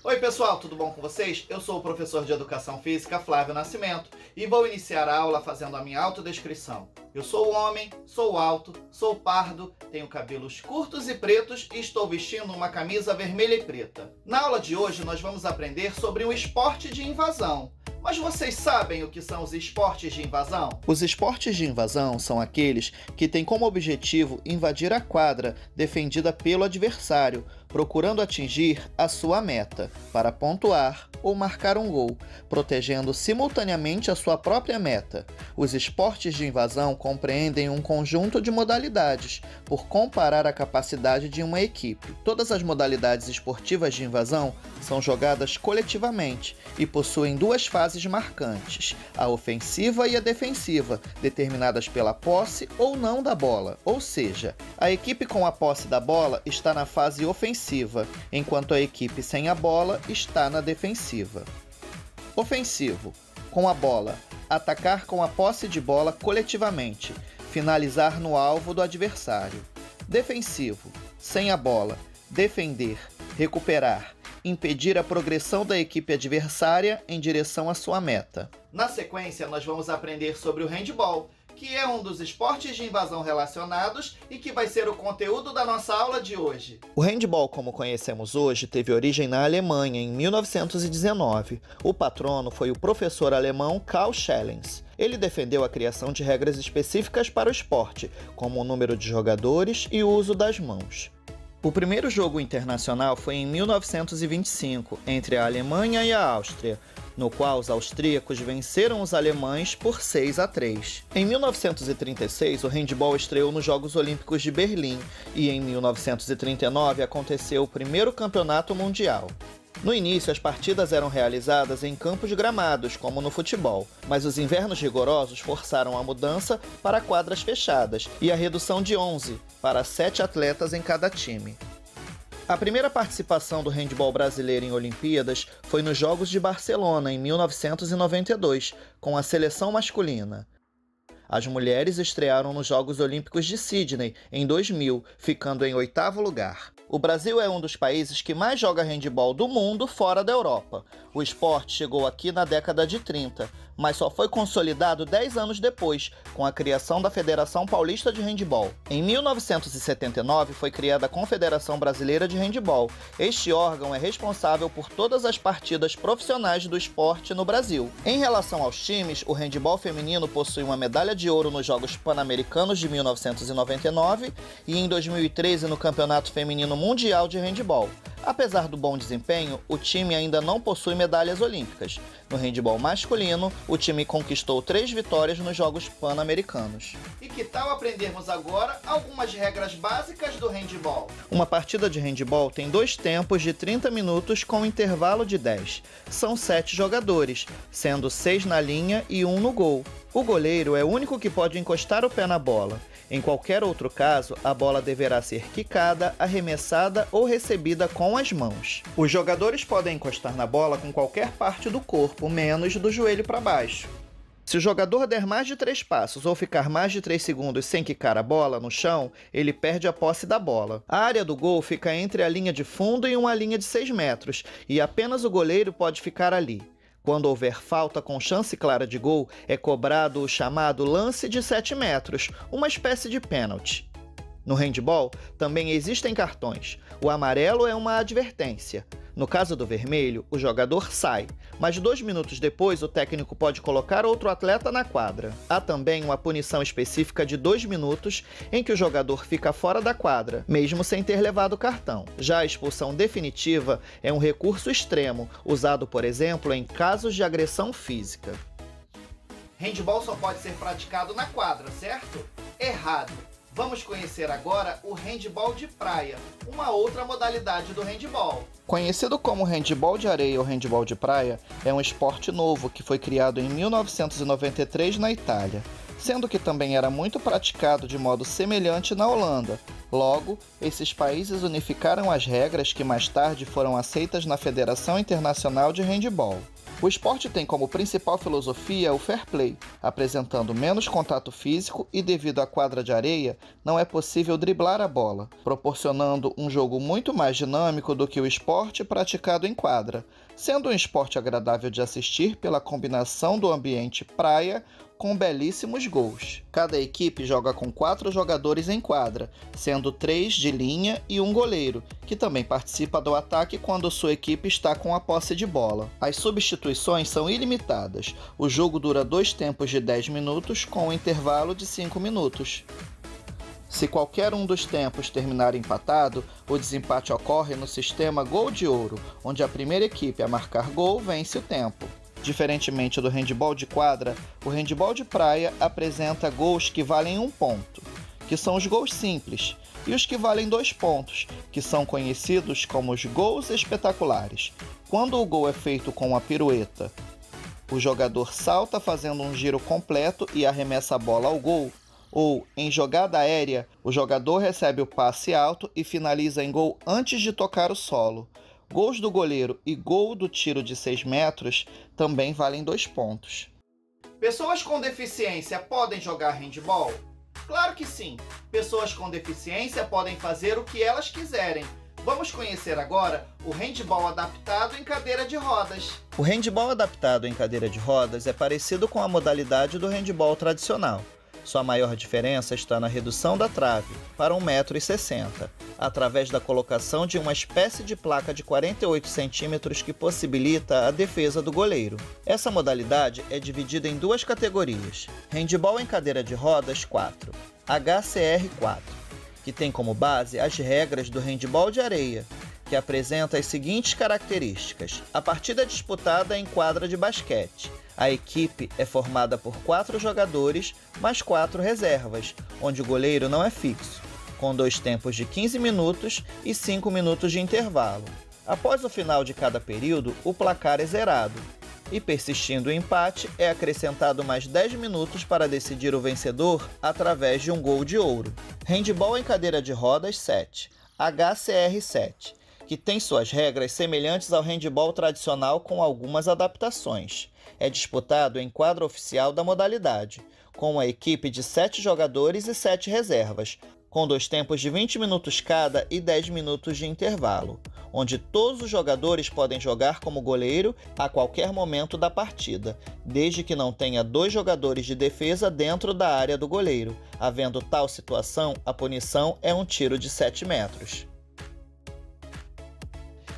Oi pessoal, tudo bom com vocês? Eu sou o professor de Educação Física Flávio Nascimento e vou iniciar a aula fazendo a minha autodescrição. Eu sou homem, sou alto, sou pardo, tenho cabelos curtos e pretos e estou vestindo uma camisa vermelha e preta. Na aula de hoje nós vamos aprender sobre um esporte de invasão. Mas vocês sabem o que são os esportes de invasão? Os esportes de invasão são aqueles que têm como objetivo invadir a quadra defendida pelo adversário, procurando atingir a sua meta, para pontuar ou marcar um gol, protegendo simultaneamente a sua própria meta. Os esportes de invasão compreendem um conjunto de modalidades, por comparar a capacidade de uma equipe. Todas as modalidades esportivas de invasão são jogadas coletivamente e possuem duas fases marcantes, a ofensiva e a defensiva, determinadas pela posse ou não da bola, ou seja, a equipe com a posse da bola está na fase ofensiva, enquanto a equipe sem a bola está na defensiva. Ofensivo: com a bola, atacar com a posse de bola coletivamente, finalizar no alvo do adversário. Defensivo: sem a bola, defender, recuperar, impedir a progressão da equipe adversária em direção à sua meta. Na sequência, nós vamos aprender sobre o handball, que é um dos esportes de invasão relacionados e que vai ser o conteúdo da nossa aula de hoje. O handball, como conhecemos hoje, teve origem na Alemanha em 1919. O patrono foi o professor alemão Karl Schellens. Ele defendeu a criação de regras específicas para o esporte, como o número de jogadores e o uso das mãos. O primeiro jogo internacional foi em 1925, entre a Alemanha e a Áustria, no qual os austríacos venceram os alemães por 6-3. Em 1936, o handball estreou nos Jogos Olímpicos de Berlim e em 1939 aconteceu o primeiro campeonato mundial. No início, as partidas eram realizadas em campos gramados, como no futebol, mas os invernos rigorosos forçaram a mudança para quadras fechadas e a redução de 11 para 7 atletas em cada time. A primeira participação do handball brasileiro em Olimpíadas foi nos Jogos de Barcelona, em 1992, com a seleção masculina. As mulheres estrearam nos Jogos Olímpicos de Sydney, em 2000, ficando em 8º lugar. O Brasil é um dos países que mais joga handball do mundo fora da Europa. O esporte chegou aqui na década de 30, mas só foi consolidado 10 anos depois, com a criação da Federação Paulista de Handball. Em 1979 foi criada a Confederação Brasileira de Handball. Este órgão é responsável por todas as partidas profissionais do esporte no Brasil. Em relação aos times, o handball feminino possui uma medalha de ouro nos Jogos Pan-Americanos de 1999 e em 2013 no Campeonato Feminino Mundial de Handball. Apesar do bom desempenho, o time ainda não possui medalhas olímpicas. No handball masculino, o time conquistou 3 vitórias nos Jogos Pan-Americanos. E que tal aprendermos agora algumas regras básicas do handball? Uma partida de handball tem 2 tempos de 30 minutos com intervalo de 10. São 7 jogadores, sendo 6 na linha e 1 no gol. O goleiro é o único que pode encostar o pé na bola. Em qualquer outro caso, a bola deverá ser quicada, arremessada ou recebida com as mãos. Os jogadores podem encostar na bola com qualquer parte do corpo, menos do joelho para baixo. Se o jogador der mais de 3 passos ou ficar mais de 3 segundos sem quicar a bola no chão, ele perde a posse da bola. A área do gol fica entre a linha de fundo e uma linha de 6 metros, e apenas o goleiro pode ficar ali. Quando houver falta com chance clara de gol, é cobrado o chamado lance de 7 metros, uma espécie de pênalti. No handball, também existem cartões. O amarelo é uma advertência. No caso do vermelho, o jogador sai, mas 2 minutos depois o técnico pode colocar outro atleta na quadra. Há também uma punição específica de 2 minutos em que o jogador fica fora da quadra, mesmo sem ter levado o cartão. Já a expulsão definitiva é um recurso extremo, usado, por exemplo, em casos de agressão física. Handball só pode ser praticado na quadra, certo? Errado! Vamos conhecer agora o handball de praia, uma outra modalidade do handball. Conhecido como handball de areia ou handball de praia, é um esporte novo que foi criado em 1993 na Itália, sendo que também era muito praticado de modo semelhante na Holanda. Logo, esses países unificaram as regras que mais tarde foram aceitas na Federação Internacional de Handball. O esporte tem como principal filosofia o fair play, apresentando menos contato físico e, devido à quadra de areia, não é possível driblar a bola, proporcionando um jogo muito mais dinâmico do que o esporte praticado em quadra, sendo um esporte agradável de assistir pela combinação do ambiente praia com belíssimos gols. Cada equipe joga com 4 jogadores em quadra, sendo 3 de linha e um goleiro, que também participa do ataque quando sua equipe está com a posse de bola. As substituições são ilimitadas. O jogo dura 2 tempos de 10 minutos, com um intervalo de 5 minutos. Se qualquer um dos tempos terminar empatado, o desempate ocorre no sistema gol de ouro, onde a primeira equipe a marcar gol vence o tempo. Diferentemente do handebol de quadra, o handebol de praia apresenta gols que valem 1 ponto, que são os gols simples, e os que valem 2 pontos, que são conhecidos como os gols espetaculares. Quando o gol é feito com uma pirueta, o jogador salta fazendo um giro completo e arremessa a bola ao gol, ou, em jogada aérea, o jogador recebe o passe alto e finaliza em gol antes de tocar o solo. Gols do goleiro e gol do tiro de 6 metros também valem 2 pontos. Pessoas com deficiência podem jogar handebol? Claro que sim! Pessoas com deficiência podem fazer o que elas quiserem. Vamos conhecer agora o handebol adaptado em cadeira de rodas. O handebol adaptado em cadeira de rodas é parecido com a modalidade do handebol tradicional. Sua maior diferença está na redução da trave para 1,60 m, através da colocação de uma espécie de placa de 48 cm que possibilita a defesa do goleiro. Essa modalidade é dividida em 2 categorias: handebol em cadeira de rodas 4, HCR 4, que tem como base as regras do handebol de areia, que apresenta as seguintes características. A partida é disputada em quadra de basquete. A equipe é formada por 4 jogadores mais 4 reservas, onde o goleiro não é fixo, com 2 tempos de 15 minutos e 5 minutos de intervalo. Após o final de cada período, o placar é zerado, e persistindo o empate, é acrescentado mais 10 minutos para decidir o vencedor através de um gol de ouro. Handebol em cadeira de rodas 7, HCR 7, que tem suas regras semelhantes ao handebol tradicional com algumas adaptações. É disputado em quadra oficial da modalidade, com uma equipe de 7 jogadores e 7 reservas, com 2 tempos de 20 minutos cada e 10 minutos de intervalo, onde todos os jogadores podem jogar como goleiro a qualquer momento da partida, desde que não tenha 2 jogadores de defesa dentro da área do goleiro. Havendo tal situação, a punição é um tiro de 7 metros.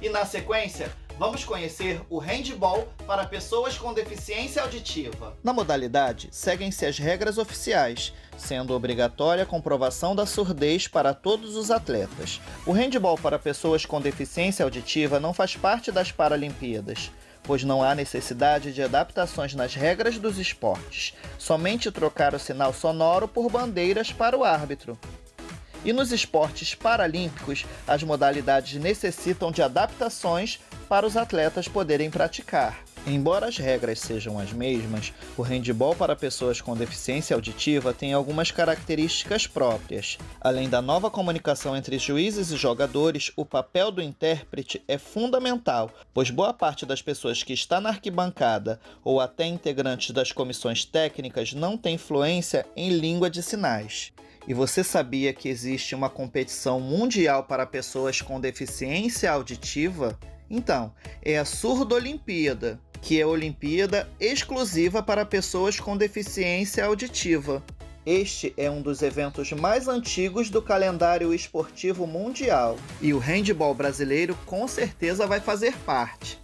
E na sequência, vamos conhecer o handebol para pessoas com deficiência auditiva. Na modalidade, seguem-se as regras oficiais, sendo obrigatória a comprovação da surdez para todos os atletas. O handebol para pessoas com deficiência auditiva não faz parte das Paralimpíadas, pois não há necessidade de adaptações nas regras dos esportes, somente trocar o sinal sonoro por bandeiras para o árbitro. E nos esportes paralímpicos, as modalidades necessitam de adaptações para os atletas poderem praticar. Embora as regras sejam as mesmas, o handebol para pessoas com deficiência auditiva tem algumas características próprias. Além da nova comunicação entre juízes e jogadores, o papel do intérprete é fundamental, pois boa parte das pessoas que está na arquibancada ou até integrantes das comissões técnicas não tem fluência em língua de sinais. E você sabia que existe uma competição mundial para pessoas com deficiência auditiva? Então, é a Surdolimpíada, que é a Olimpíada exclusiva para pessoas com deficiência auditiva. Este é um dos eventos mais antigos do calendário esportivo mundial, e o handebol brasileiro com certeza vai fazer parte.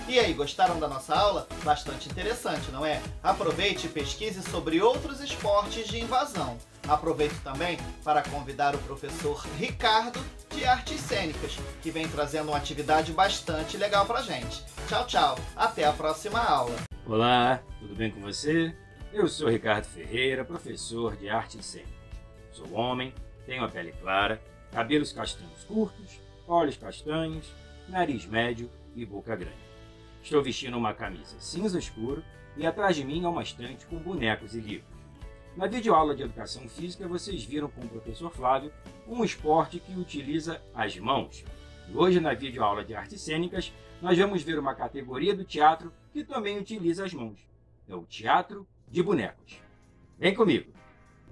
E aí, gostaram da nossa aula? Bastante interessante, não é? Aproveite e pesquise sobre outros esportes de invasão. Aproveito também para convidar o professor Ricardo de Artes Cênicas, que vem trazendo uma atividade bastante legal pra gente. Tchau, tchau. Até a próxima aula. Olá, tudo bem com você? Eu sou Ricardo Ferreira, professor de Artes Cênicas. Sou homem, tenho a pele clara, cabelos castanhos curtos, olhos castanhos, nariz médio e boca grande. Estou vestindo uma camisa cinza escuro e atrás de mim há uma estante com bonecos e livros. Na videoaula de Educação Física, vocês viram com o professor Flávio um esporte que utiliza as mãos. E hoje, na videoaula de Artes Cênicas, nós vamos ver uma categoria do teatro que também utiliza as mãos. É o teatro de bonecos. Vem comigo!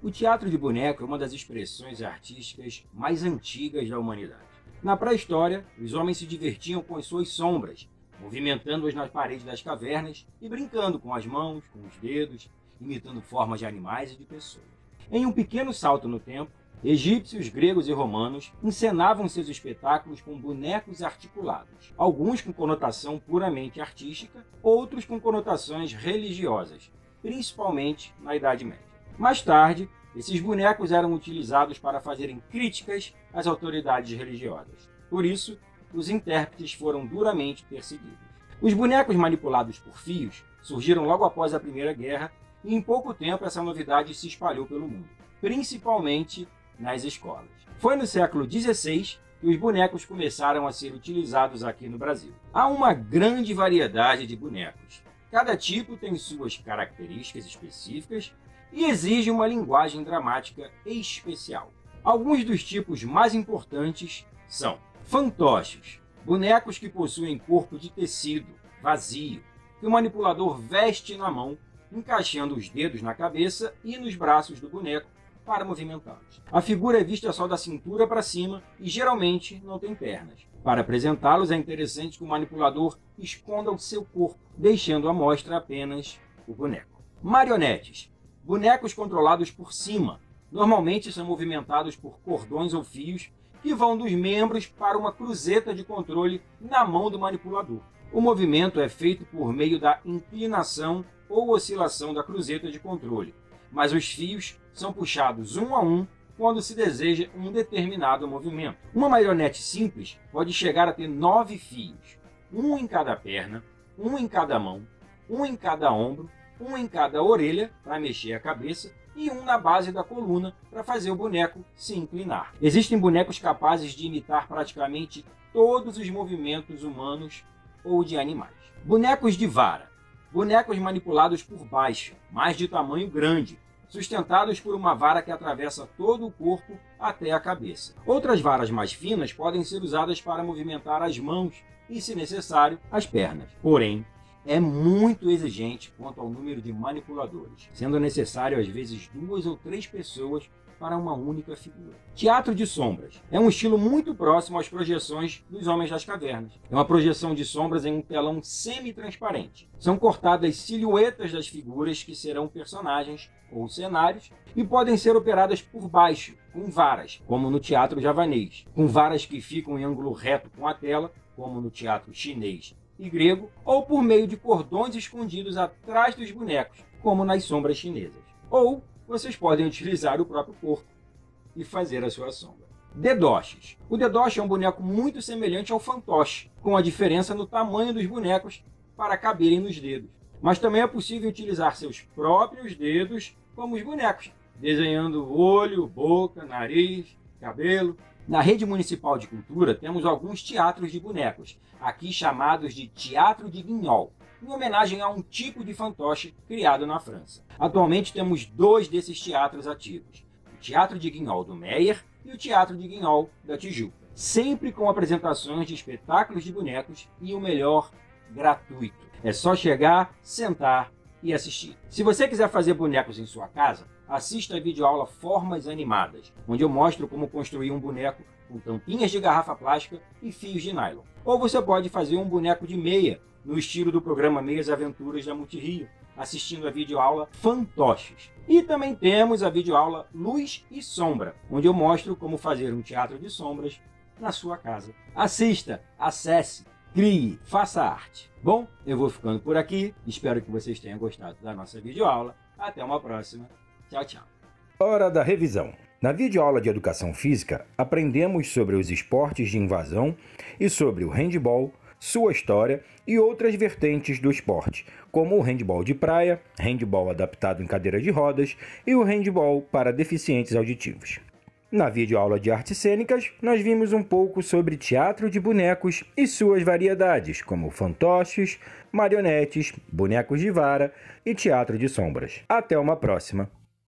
O teatro de boneco é uma das expressões artísticas mais antigas da humanidade. Na pré-história, os homens se divertiam com as suas sombras, movimentando-as nas paredes das cavernas e brincando com as mãos, com os dedos, imitando formas de animais e de pessoas. Em um pequeno salto no tempo, egípcios, gregos e romanos encenavam seus espetáculos com bonecos articulados, alguns com conotação puramente artística, outros com conotações religiosas, principalmente na Idade Média. Mais tarde, esses bonecos eram utilizados para fazerem críticas às autoridades religiosas. Por isso, os intérpretes foram duramente perseguidos. Os bonecos manipulados por fios surgiram logo após a Primeira Guerra e em pouco tempo essa novidade se espalhou pelo mundo, principalmente nas escolas. Foi no século XVI que os bonecos começaram a ser utilizados aqui no Brasil. Há uma grande variedade de bonecos. Cada tipo tem suas características específicas e exige uma linguagem dramática especial. Alguns dos tipos mais importantes são fantoches, bonecos que possuem corpo de tecido, vazio, que o manipulador veste na mão, encaixando os dedos na cabeça e nos braços do boneco para movimentá-los. A figura é vista só da cintura para cima e geralmente não tem pernas. Para apresentá-los é interessante que o manipulador esconda o seu corpo, deixando à mostra apenas o boneco. Marionetes, bonecos controlados por cima, normalmente são movimentados por cordões ou fios que vão dos membros para uma cruzeta de controle na mão do manipulador. O movimento é feito por meio da inclinação ou oscilação da cruzeta de controle, mas os fios são puxados um a um quando se deseja um determinado movimento. Uma marionete simples pode chegar a ter 9 fios, um em cada perna, um em cada mão, um em cada ombro, um em cada orelha para mexer a cabeça e um na base da coluna para fazer o boneco se inclinar. Existem bonecos capazes de imitar praticamente todos os movimentos humanos ou de animais. Bonecos de vara. Bonecos manipulados por baixo, mas de tamanho grande, sustentados por uma vara que atravessa todo o corpo até a cabeça. Outras varas mais finas podem ser usadas para movimentar as mãos e, se necessário, as pernas. Porém, é muito exigente quanto ao número de manipuladores, sendo necessário às vezes 2 ou 3 pessoas para uma única figura. Teatro de sombras é um estilo muito próximo às projeções dos Homens das Cavernas. É uma projeção de sombras em um telão semi-transparente. São cortadas silhuetas das figuras que serão personagens ou cenários e podem ser operadas por baixo, com varas, como no teatro javanês, com varas que ficam em ângulo reto com a tela, como no teatro chinês e grego, ou por meio de cordões escondidos atrás dos bonecos, como nas sombras chinesas. Ou vocês podem utilizar o próprio corpo e fazer a sua sombra. Dedoches. O dedoche é um boneco muito semelhante ao fantoche, com a diferença no tamanho dos bonecos para caberem nos dedos. Mas também é possível utilizar seus próprios dedos como os bonecos, desenhando olho, boca, nariz, cabelo. Na Rede Municipal de Cultura temos alguns teatros de bonecos, aqui chamados de Teatro de Guignol, em homenagem a um tipo de fantoche criado na França. Atualmente temos 2 desses teatros ativos, o Teatro de Guignol do Meyer e o Teatro de Guignol da Tijuca, sempre com apresentações de espetáculos de bonecos e o melhor, gratuito. É só chegar, sentar e assistir. Se você quiser fazer bonecos em sua casa, assista a videoaula Formas Animadas, onde eu mostro como construir um boneco com tampinhas de garrafa plástica e fios de nylon. Ou você pode fazer um boneco de meia, no estilo do programa Meias Aventuras da Multirio, assistindo a videoaula Fantoches. E também temos a videoaula Luz e Sombra, onde eu mostro como fazer um teatro de sombras na sua casa. Assista, acesse, crie, faça arte. Bom, eu vou ficando por aqui, espero que vocês tenham gostado da nossa videoaula. Até uma próxima. Tchau, tchau. Hora da revisão. Na videoaula de Educação Física, aprendemos sobre os esportes de invasão e sobre o handebol, sua história e outras vertentes do esporte, como o handebol de praia, handebol adaptado em cadeira de rodas e o handebol para deficientes auditivos. Na videoaula de artes cênicas, nós vimos um pouco sobre teatro de bonecos e suas variedades, como fantoches, marionetes, bonecos de vara e teatro de sombras. Até uma próxima!